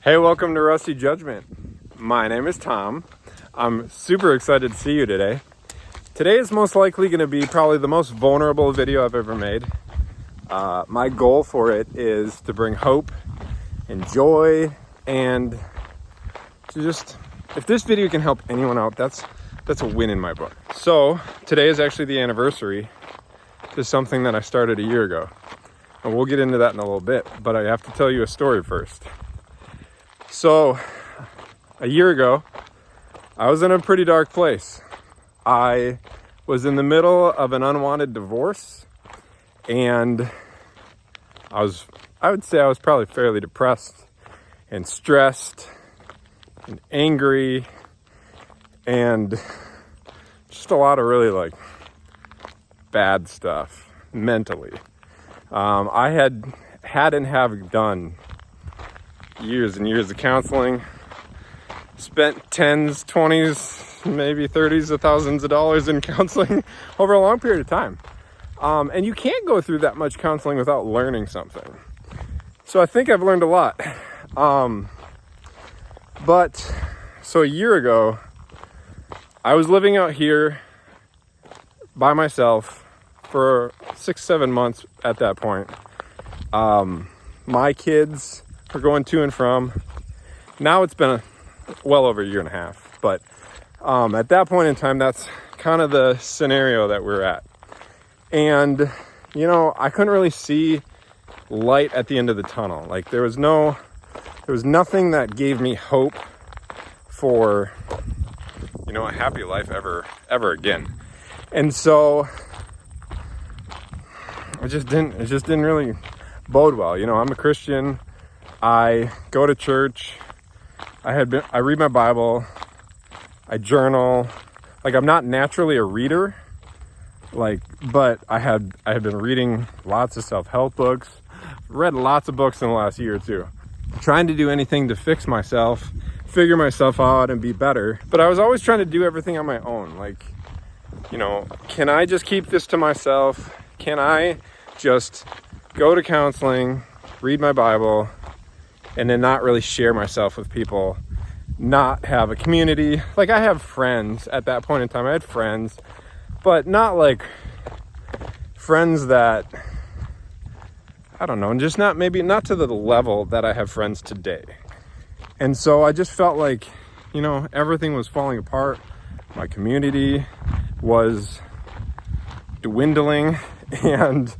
Hey, welcome to Rusty Judgment. My name is Tom. I'm super excited to see you today. Today is most likely going to be probably the most vulnerable video I've ever made. My goal for it is to bring hope and joy, and to just, if this video can help anyone out, that's a win in my book. So today is actually the anniversary to something that I started a year ago. And we'll get into that in a little bit, but I have to tell you a story first. So, a year ago, I was in a pretty dark place. I was in the middle of an unwanted divorce, and I would say I was probably fairly depressed and stressed and angry and just a lot of really bad stuff mentally. I hadn't have done years and years of counseling, spent tens, 20s, maybe 30s of thousands of dollars in counseling over a long period of time. And you can't go through that much counseling without learning something. So I think I've learned a lot. So a year ago, I was living out here by myself for 6-7 months at that point. My kids were going to and from. Now it's been well over a year and a half, but at that point in time, that's kind of the scenario that we're at. And I couldn't really see light at the end of the tunnel. Like there was nothing that gave me hope for a happy life ever again. And so it just didn't really bode well. I'm a Christian. I go to church. I read my Bible. I journal. I'm not naturally a reader. But I had been reading lots of self-help books. Read lots of books in the last year or two. Trying to do anything to fix myself, figure myself out, and be better. But I was always trying to do everything on my own. Can I just keep this to myself? Can I just go to counseling, read my Bible, and then not really share myself with people, not have a community? I have friends at that point in time. I had friends, but not friends that, I don't know, and just maybe not to the level that I have friends today. And so I just felt everything was falling apart. My community was dwindling, and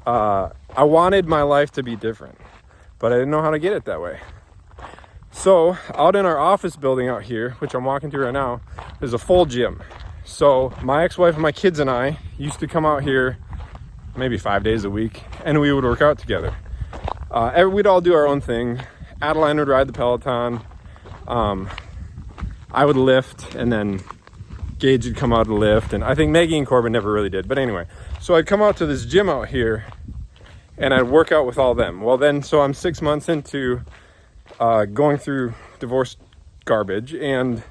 I wanted my life to be different, but I didn't know how to get it that way. So out in our office building out here, which I'm walking through right now, there's a full gym. So my ex-wife and my kids and I used to come out here maybe 5 days a week, and we would work out together. We'd all do our own thing. Adeline would ride the Peloton. I would lift, and then Gage would come out to lift, and I think Maggie and Corbin never really did. But anyway, so I'd come out to this gym out here, and I'd work out with all them. Well, so I'm 6 months into going through divorce garbage, and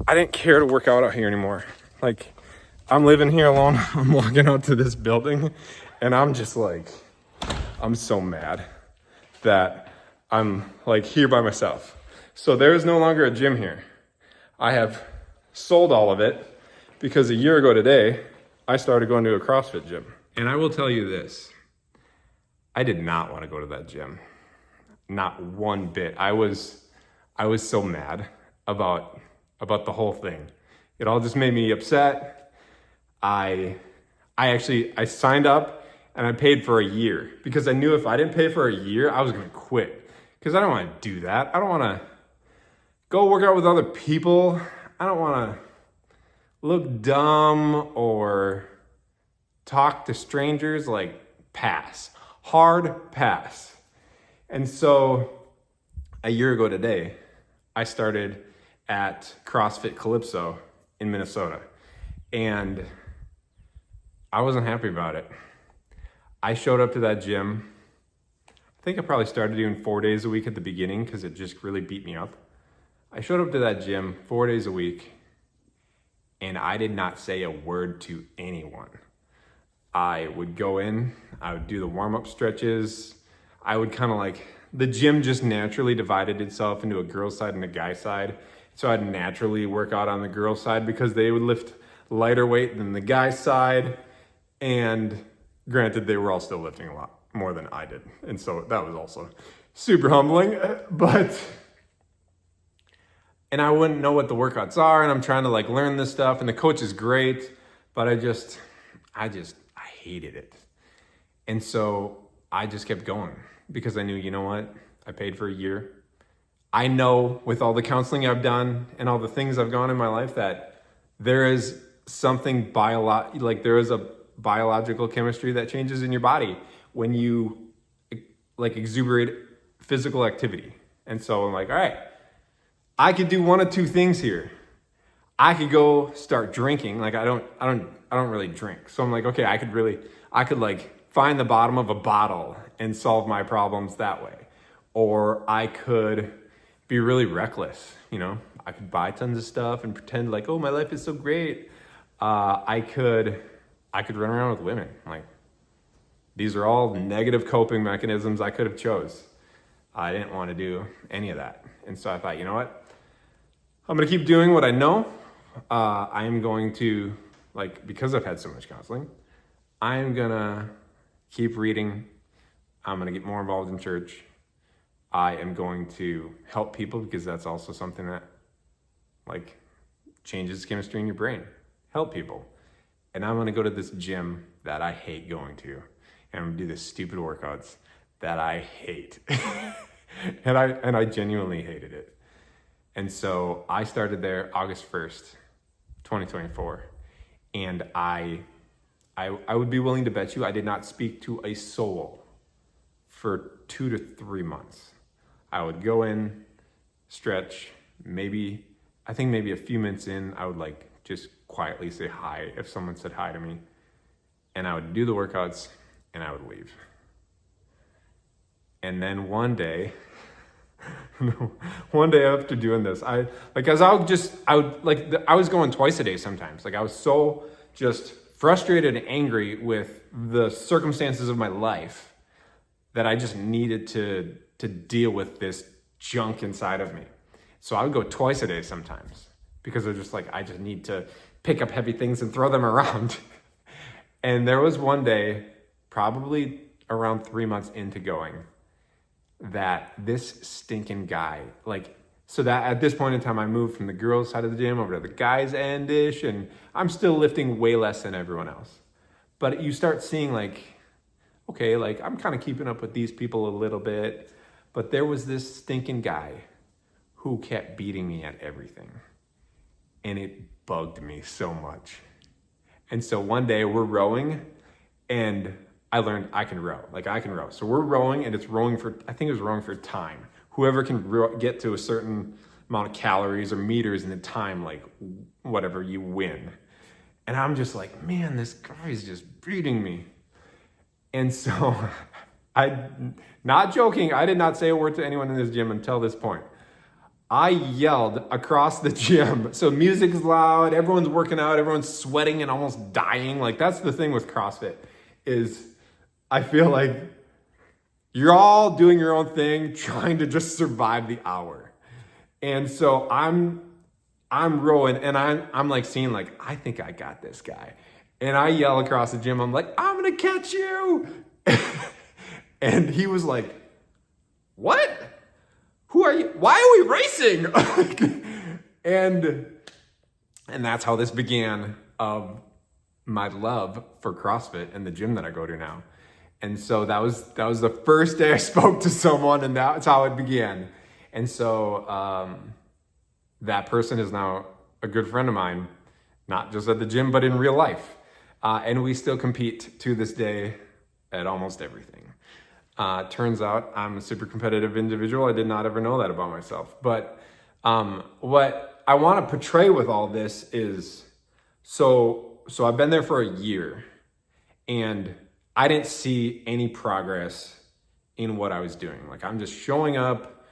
I didn't care to work out here anymore. I'm living here alone. I'm walking out to this building, and I'm just I'm so mad that I'm here by myself. So there is no longer a gym here. I have sold all of it because a year ago today, I started going to a CrossFit gym. And I will tell you this, I did not want to go to that gym. Not one bit. I was so mad about the whole thing. It all just made me upset. I signed up and I paid for a year because I knew if I didn't pay for a year, I was going to quit, because I don't want to do that. I don't want to go work out with other people. I don't want to look dumb or talk to strangers. Pass. Hard pass. And so a year ago today, I started at CrossFit Calypso in Minnesota, and I wasn't happy about it. I showed up to that gym. I think I probably started doing 4 days a week at the beginning because it just really beat me up. I showed up to that gym 4 days a week, and I did not say a word to anyone. I would go in, I would do the warm-up stretches. I would kind of the gym just naturally divided itself into a girl's side and a guy's side. So I'd naturally work out on the girl's side because they would lift lighter weight than the guy's side. And granted, they were all still lifting a lot more than I did. And so that was also super humbling. And I wouldn't know what the workouts are. And I'm trying to like learn this stuff. And the coach is great, but I hated it. And so I just kept going because I knew, you know what? I paid for a year. I know with all the counseling I've done and all the things I've gone in my life that there is something there is a biological chemistry that changes in your body when you like exuberate physical activity. And so I'm like, all right, I could do one of two things here. I could go start drinking. Like I don't really drink. So I'm like, okay, I could like find the bottom of a bottle and solve my problems that way. Or I could be really reckless, you know? I could buy tons of stuff and pretend like, oh, my life is so great. I could run around with women. Like, these are all negative coping mechanisms I could have chose. I didn't want to do any of that. And so I thought, you know what? I'm going to keep doing what I know. I am going to, like, because I've had so much counseling, I am going to keep reading. I'm going to get more involved in church. I am going to help people because that's also something that like changes chemistry in your brain. Help people. And I'm going to go to this gym that I hate going to. And I'm going to do the stupid workouts that I hate. and I genuinely hated it. And so I started there August 1st, 2024. And I would be willing to bet you I did not speak to a soul for 2 to 3 months. I would go in, stretch, I think maybe a few minutes in, I would like just quietly say hi if someone said hi to me. And I would do the workouts and I would leave. And then one day after doing this, I was going twice a day sometimes. Like I was so just frustrated and angry with the circumstances of my life that I just needed to deal with this junk inside of me. So I would go twice a day sometimes because I was just like, I just need to pick up heavy things and throw them around. And there was one day, probably around 3 months into going, that this stinking guy, so that at this point in time, I moved from the girls' side of the gym over to the guys' end-ish, and I'm still lifting way less than everyone else. But you start seeing okay, I'm kind of keeping up with these people a little bit, but there was this stinking guy who kept beating me at everything. And it bugged me so much. And so one day we're rowing and I learned I can row. I can row. So we're rowing and it's rowing for, I think it was rowing for time. Whoever can get to a certain amount of calories or meters in the time, whatever, you win. And I'm just like, man, this guy is just beating me. And so not joking, I did not say a word to anyone in this gym until this point. I yelled across the gym. So music's loud, everyone's working out, everyone's sweating and almost dying. That's the thing with CrossFit is I feel like you're all doing your own thing, trying to just survive the hour. And so I'm rowing and I'm seeing I think I got this guy. And I yell across the gym, I'm like, I'm gonna catch you. And he was like, what? Who are you? Why are we racing? and that's how this began of my love for CrossFit and the gym that I go to now. And so that was the first day I spoke to someone, and that's how it began. And so that person is now a good friend of mine, not just at the gym, but in real life. And we still compete to this day at almost everything. Turns out I'm a super competitive individual. I did not ever know that about myself. But what I want to portray with all this is, so I've been there for a year and I didn't see any progress in what I was doing. I'm just showing up.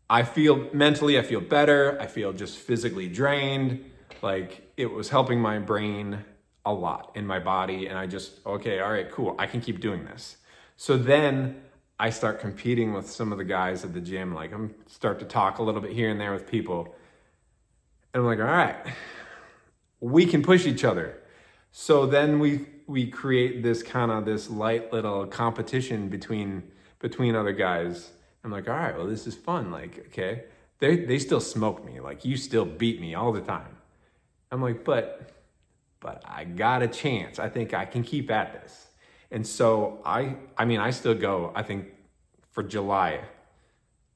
I feel better. I feel just physically drained. It was helping my brain a lot in my body. And I just, okay, all right, cool. I can keep doing this. So then I start competing with some of the guys at the gym. Like I'm start to talk a little bit here and there with people. And I'm like, all right, we can push each other. So then we create this light little competition between other guys. I'm like, all right, well, this is fun. Like, okay, they still smoke me. Like, you still beat me all the time. I'm like, but I got a chance. I think I can keep at this. And so I still go. I think for July,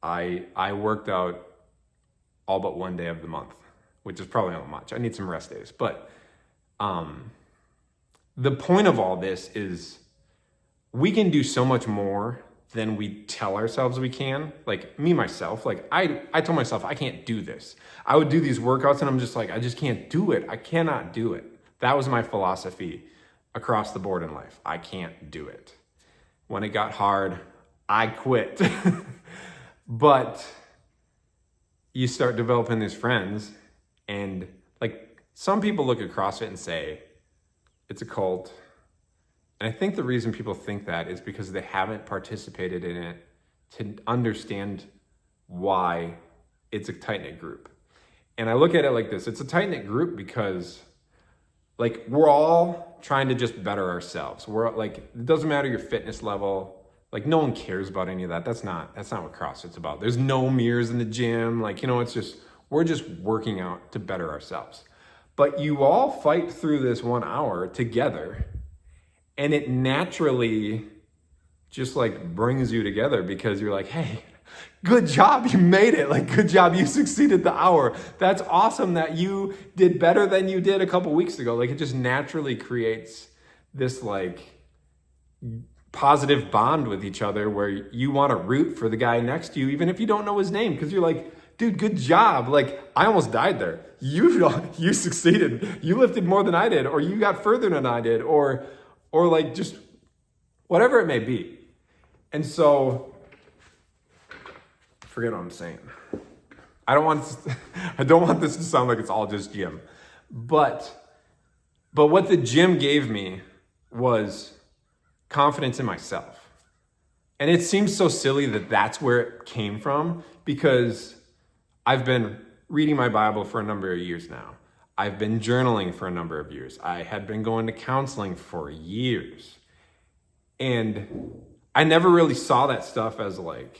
I worked out all but one day of the month, which is probably not much. I need some rest days. But the point of all this is we can do so much more than we tell ourselves we can. Like me, myself, like I told myself I can't do this. I would do these workouts and I'm just like, I just can't do it. I cannot do it. That was my philosophy across the board in life. I can't do it. When it got hard, I quit. But you start developing these friends, and like some people look at CrossFit and say it's a cult. And I think the reason people think that is because they haven't participated in it to understand why it's a tight-knit group. And I look at it like this. It's a tight-knit group because like we're all trying to just better ourselves. We're like, it doesn't matter your fitness level. Like no one cares about any of that. That's not what CrossFit's about. There's no mirrors in the gym. Like, it's just, we're just working out to better ourselves. But you all fight through this 1 hour together, and it naturally just like brings you together because you're like, hey, good job, you made it. Like, good job, you succeeded the hour. That's awesome that you did better than you did a couple weeks ago. Like, it just naturally creates this like positive bond with each other where you want to root for the guy next to you, even if you don't know his name, because you're like, dude, good job. Like, I almost died there. You succeeded. You lifted more than I did, or you got further than I did, or like just whatever it may be. And so, forget what I'm saying. I don't want this to sound like it's all just gym. But what the gym gave me was confidence in myself. And it seems so silly that that's where it came from, because I've been reading my Bible for a number of years now. I've been journaling for a number of years. I had been going to counseling for years. And I never really saw that stuff as like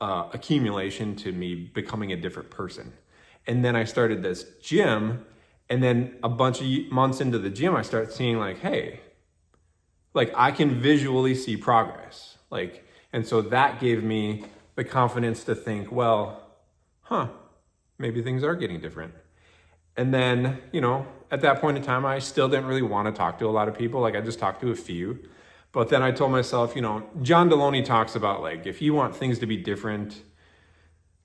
accumulation to me becoming a different person. And then I started this gym, and then a bunch of months into the gym, I start seeing like, hey, like I can visually see progress. Like, and so that gave me the confidence to think, well, maybe things are getting different. And then, at that point in time, I still didn't really want to talk to a lot of people. Like I just talked to a few. But then I told myself, John Deloney talks about like, if you want things to be different,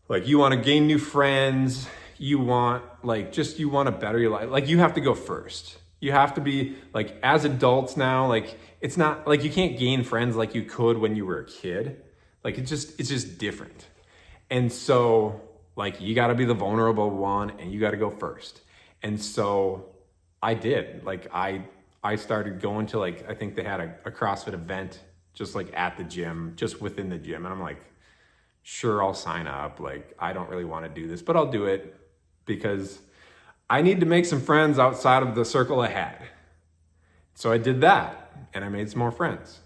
like you want to gain new friends, you want to better your life. Like you have to go first. You have to be like, as adults now, like it's not like you can't gain friends like you could when you were a kid. Like it's just different. And so like you got to be the vulnerable one and you got to go first. And so I did. Like I started going to like, I think they had a CrossFit event just like at the gym, just within the gym. And I'm like, sure, I'll sign up. Like, I don't really want to do this, but I'll do it because I need to make some friends outside of the circle I had. So I did that and I made some more friends.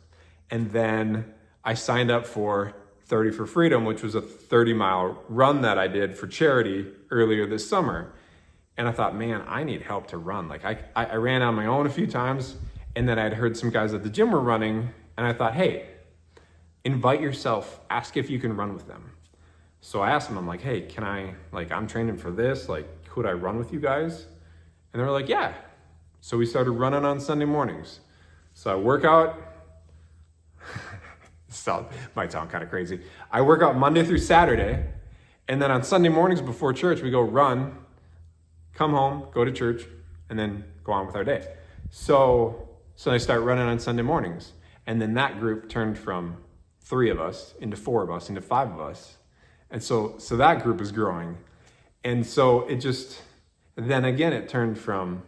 And then I signed up for 30 for Freedom, which was a 30-mile run that I did for charity earlier this summer. And I thought, man, I need help to run. Like I ran on my own a few times, and then I'd heard some guys at the gym were running, and I thought, hey, invite yourself, ask if you can run with them. So I asked them, I'm like, hey, can I, like, I'm training for this, like, could I run with you guys? And they were like, yeah. So we started running on Sunday mornings. So I work out, might sound kind of crazy. I work out Monday through Saturday, and then on Sunday mornings before church, we go run, come home, go to church, and then go on with our day. So I start running on Sunday mornings. And then that group turned from 3 of us into 4 of us into 5 of us. And so that group is growing. And so it just, then again, it turned from,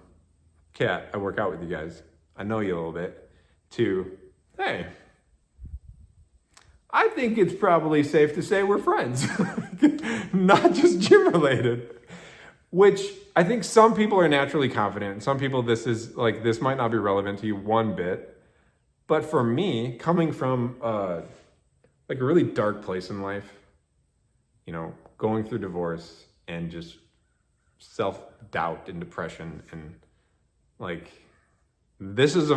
okay, I work out with you guys, I know you a little bit, to, hey, I think it's probably safe to say we're friends, not just gym related, which I think some people are naturally confident. And some people, this might not be relevant to you one bit. But for me, coming from like a really dark place in life, you know, going through divorce and just self-doubt and depression, and like, this is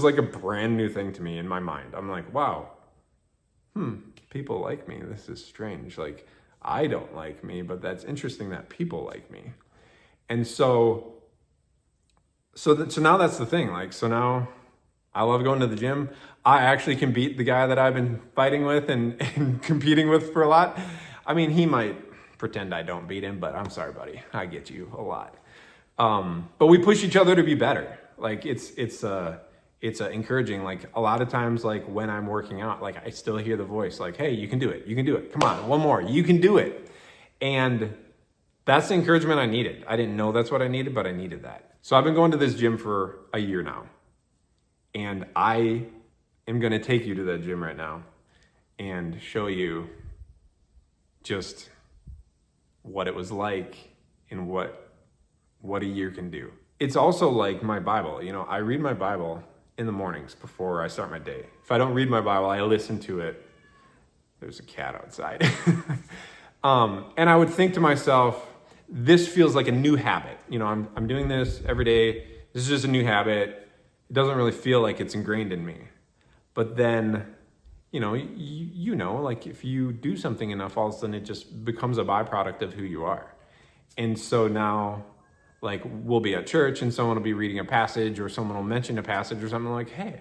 like a brand new thing to me in my mind. I'm like, wow, people like me. This is strange. Like, I don't like me, but that's interesting that people like me. And so now that's the thing. Like, so now I love going to the gym. I actually can beat the guy that I've been fighting with and competing with for a lot. I mean, he might pretend I don't beat him, but I'm sorry, buddy. I get you a lot. But we push each other to be better. Like, it's encouraging. Like, a lot of times, like, when I'm working out, like, I still hear the voice like, hey, you can do it. You can do it. Come on, one more. You can do it. And that's the encouragement I needed. I didn't know that's what I needed, but I needed that. So I've been going to this gym for a year now. And I am going to take you to that gym right now and show you just what it was like and what a year can do. It's also like my Bible. You know, I read my Bible in the mornings before I start my day. If I don't read my Bible, I listen to it. There's a cat outside. And I would think to myself, this feels like a new habit. You know, I'm doing this every day. This is just a new habit. It doesn't really feel like it's ingrained in me. But then, you know, like, if you do something enough, all of a sudden it just becomes a byproduct of who you are. And so now, like, we'll be at church and someone will be reading a passage, or someone will mention a passage or something, like, hey,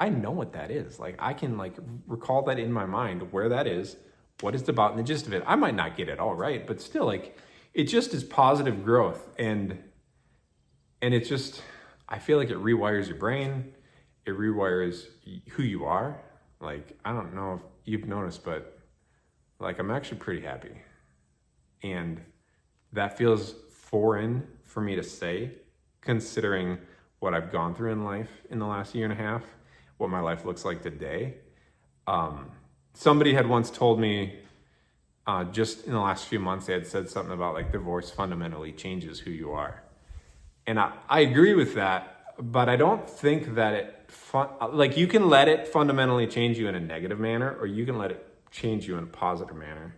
I know what that is. Like, I can, like, recall that in my mind, where that is, what it's about, and the gist of it. I might not get it all right, but still, like, it just is positive growth. And it's just, I feel like it rewires your brain. It rewires who you are. Like, I don't know if you've noticed, but, like, I'm actually pretty happy. And that feels foreign for me to say, considering what I've gone through in life in the last year and a half, what my life looks like today. Somebody had once told me, just in the last few months, they had said something about, like, divorce fundamentally changes who you are. And I agree with that, but I don't think that like, you can let it fundamentally change you in a negative manner, or you can let it change you in a positive manner.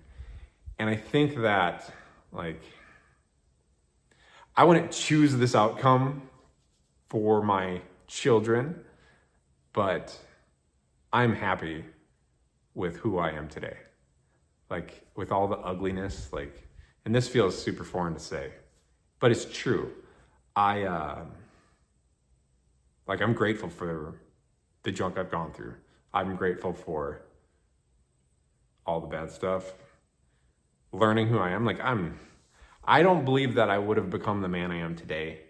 And I think that, like, I wouldn't choose this outcome for my children, but I'm happy with who I am today. Like, with all the ugliness, like, and this feels super foreign to say, but it's true. I'm grateful for the junk I've gone through. I'm grateful for all the bad stuff, learning who I am. Like, I don't believe that I would have become the man I am today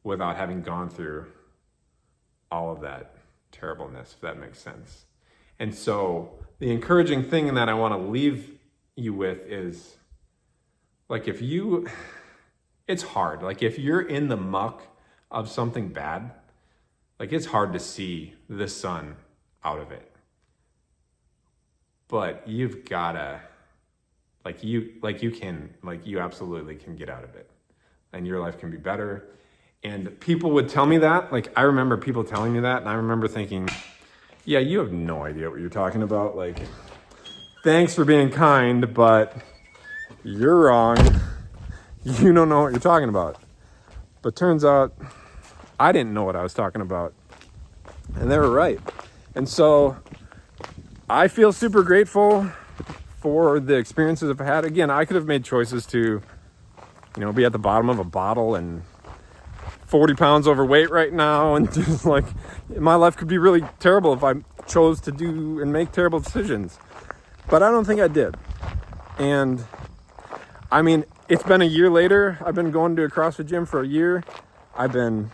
without having gone through all of that terribleness, if that makes sense. And so the encouraging thing that I want to leave you with is, like, it's hard. Like, if you're in the muck of something bad, like, it's hard to see the sun out of it. But you've gotta, you absolutely can get out of it, and your life can be better. And people would tell me that. Like, I remember people telling me that, and I remember thinking, yeah, you have no idea what you're talking about. Like, thanks for being kind, but you're wrong. You don't know what you're talking about. But turns out I didn't know what I was talking about, and they were right. And so I feel super grateful for the experiences I've had. Again, I could have made choices to, be at the bottom of a bottle and 40 pounds overweight right now, and just, like, my life could be really terrible if I chose to do and make terrible decisions. But I don't think I did. And I mean, it's been a year later. I've been going to a CrossFit gym for a year. I've been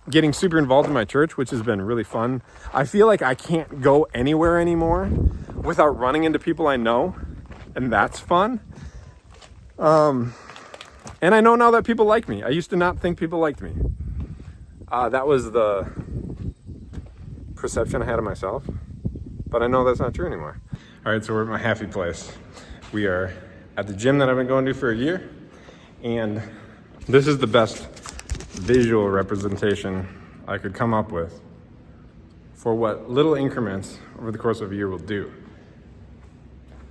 getting super involved in my church, which has been really fun. I feel like I can't go anywhere anymore without running into people I know, and that's fun. And I know now that people like me. I used to not think people liked me. That was the perception I had of myself, but I know that's not true anymore. All right, so we're at my happy place. We are at the gym that I've been going to for a year, and this is the best visual representation I could come up with for what little increments over the course of a year will do.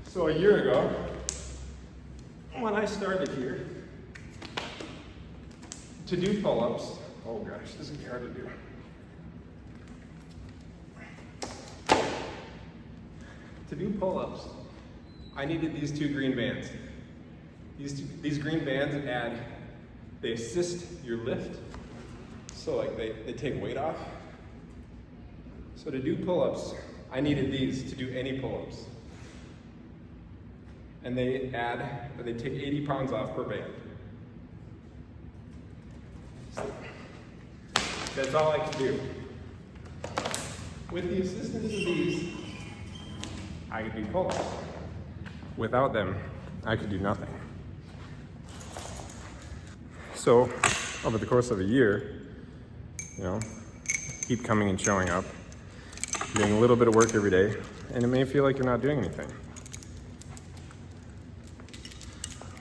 So a year ago, when I started here, to do pull-ups, oh gosh, this is hard to do. To do pull-ups, I needed these two green bands. These green bands they assist your lift. So like they take weight off. So to do pull-ups, I needed these to do any pull-ups. And they take 80 pounds off per band. So that's all I could do. With the assistance of these, I could do pull-ups. Without them, I could do nothing. So, over the course of a year, keep coming and showing up, doing a little bit of work every day, and it may feel like you're not doing anything.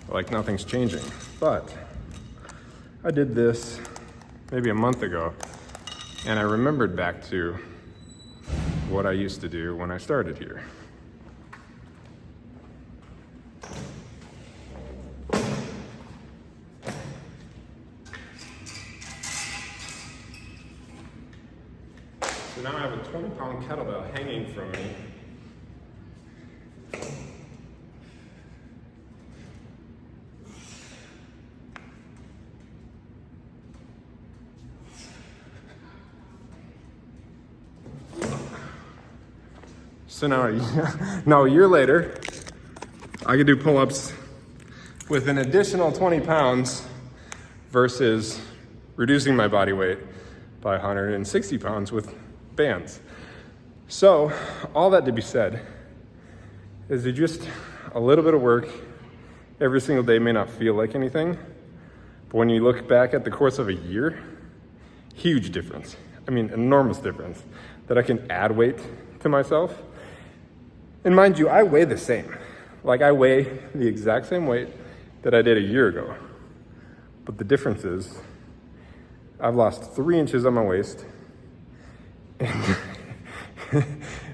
Like nothing's changing. But I did this maybe a month ago, and I remembered back to what I used to do when I started here. So now I have a 20-pound kettlebell hanging from me. So now a year later, I can do pull-ups with an additional 20 pounds versus reducing my body weight by 160 pounds with bands. So all that to be said is that just a little bit of work every single day may not feel like anything, but when you look back at the course of a year, huge difference. I mean, enormous difference that I can add weight to myself. And mind you, I weigh the same. Like I weigh the exact same weight that I did a year ago. But the difference is I've lost 3 inches on my waist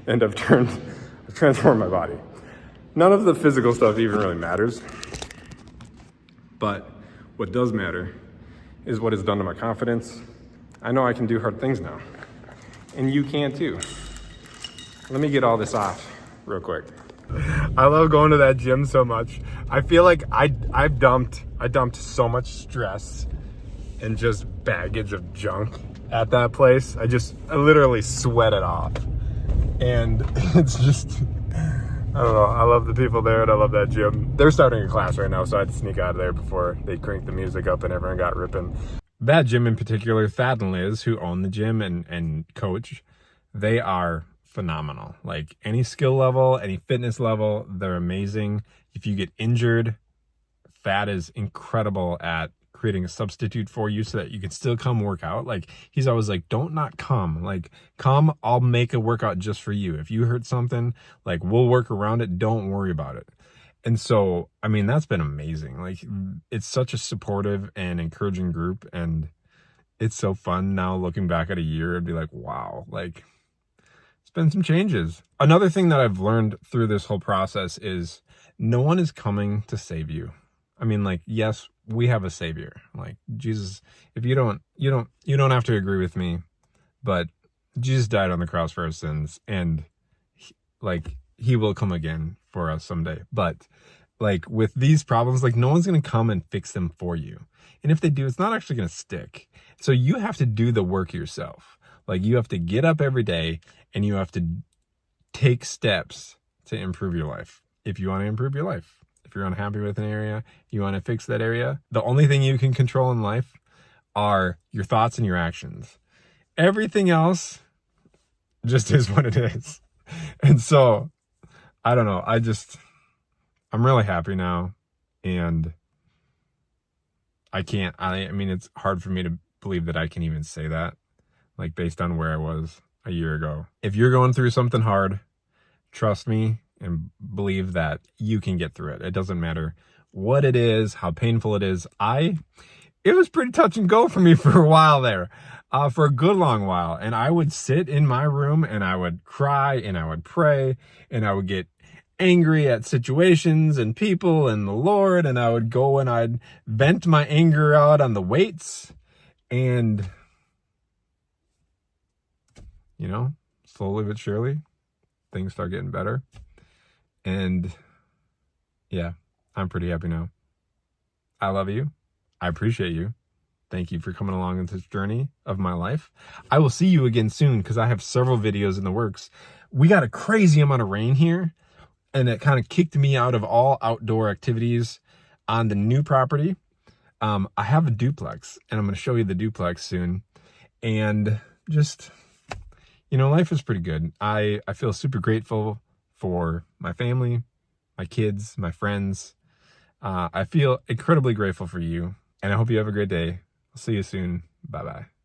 and I've transformed my body. None of the physical stuff even really matters. But what does matter is what it's done to my confidence. I know I can do hard things now. And you can too. Let me get all this off real quick. I love going to that gym so much. I feel like I dumped so much stress and just baggage of junk at that place. I literally sweat it off. And it's just, I don't know, I love the people there and I love that gym. They're starting a class right now, so I had to sneak out of there before they cranked the music up and everyone got ripping. That gym in particular, Thad and Liz, who own the gym and coach, they are phenomenal. Like any skill level, any fitness level, they're amazing. If you get injured, Thad is incredible at creating a substitute for you so that you can still come work out. Like he's always like, don't not come. Like come, I'll make a workout just for you. If you hurt something, like we'll work around it. Don't worry about it. And so, I mean, that's been amazing. Like it's such a supportive and encouraging group. And it's so fun now looking back at a year and be like, wow, like it's been some changes. Another thing that I've learned through this whole process is no one is coming to save you. I mean, like, yes, we have a savior. Like Jesus, if you don't have to agree with me, but Jesus died on the cross for our sins, and he will come again for us someday. But like with these problems, like no one's going to come and fix them for you. And if they do, it's not actually going to stick. So you have to do the work yourself. Like you have to get up every day and you have to take steps to improve your life. If you want to improve your life, if you're unhappy with an area, you want to fix that area. The only thing you can control in life are your thoughts and your actions. Everything else just is what it is. And so, I don't know. I'm really happy now. And I mean, it's hard for me to believe that I can even say that, like based on where I was a year ago. If you're going through something hard, trust me, and believe that you can get through it. It doesn't matter what it is, how painful it is. It was pretty touch and go for me for a while there, for a good long while. And I would sit in my room and I would cry and I would pray and I would get angry at situations and people and the Lord. And I would go and I'd vent my anger out on the weights. And, you know, slowly but surely, things start getting better. And yeah, I'm pretty happy now. I love you. I appreciate you. Thank you for coming along with this journey of my life. I will see you again soon because I have several videos in the works. We got a crazy amount of rain here, and it kind of kicked me out of all outdoor activities on the new property. I have a duplex, and I'm going to show you the duplex soon. And just, you know, life is pretty good. I feel super grateful for my family, my kids, my friends. I feel incredibly grateful for you, and I hope you have a great day. I'll see you soon. Bye-bye.